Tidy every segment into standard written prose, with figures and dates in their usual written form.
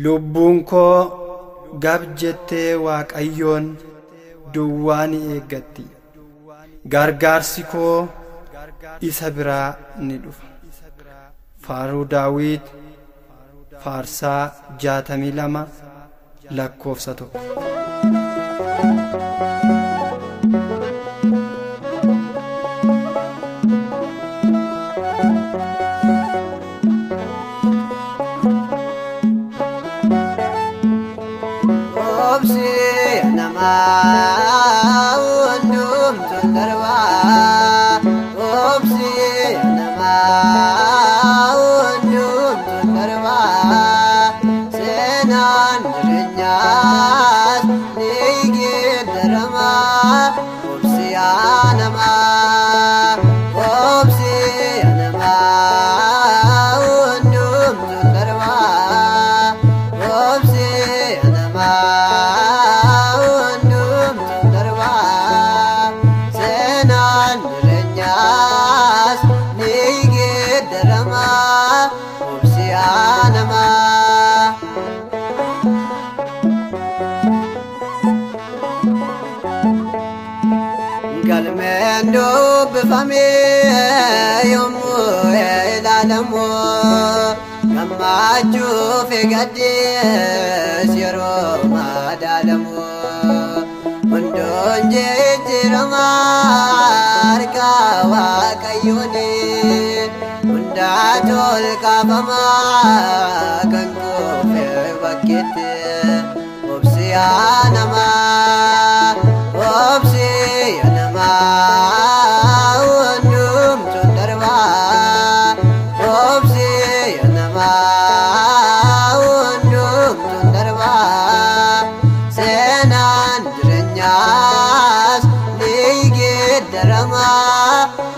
lubbuun koo gab jettee Waaqayyoon duwwaa ni eeggatti. Gargaarsi koo isa biraa ni dhufa. Faaruu Daawit faarsaa 62 lakkoofsa 1. Kamaju fegades yero madalamu mundonje jiramar kawa kayone mundajol kabama kanko fe bakete obsiyanama undum tundarwa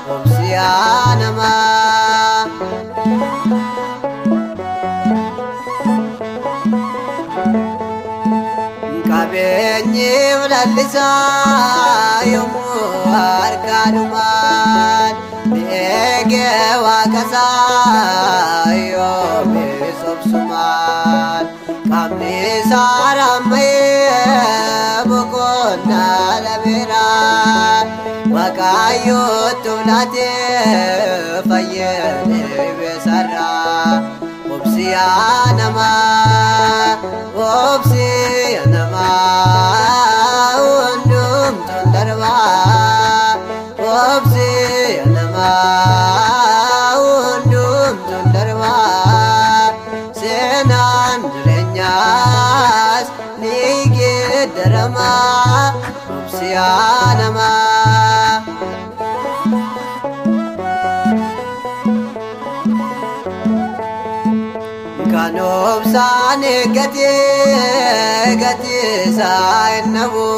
Obsiyanama kabeenyi lalisa yomu harkanuman beege wakasa yobe sobsuman kamni sarame bukona labira Wakayo tulate fayene besara obsiyanama undum tundarwa obsiyanama undum tundarwa senan renyas nige darama obsiyanama Kanobsane gati sainabu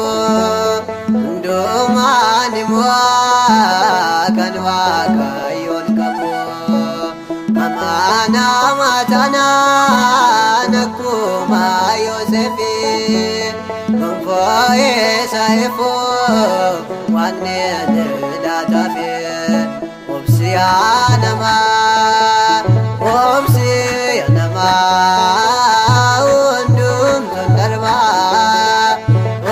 ndumani mwa kanwa kayon kabu amana matana nakuma Yosefi kumfoe saifo wanne datafe obsiyanama undum tundarwa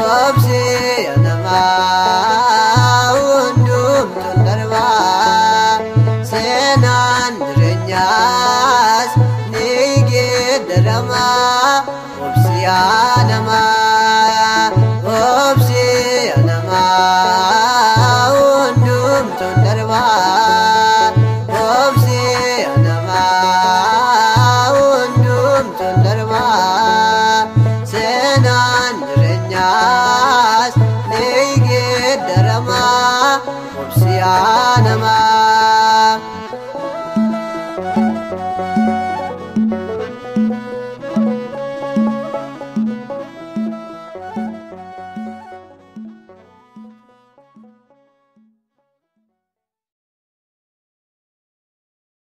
obsiyanama undum tundarwa senan renyas nige darama obsiyanama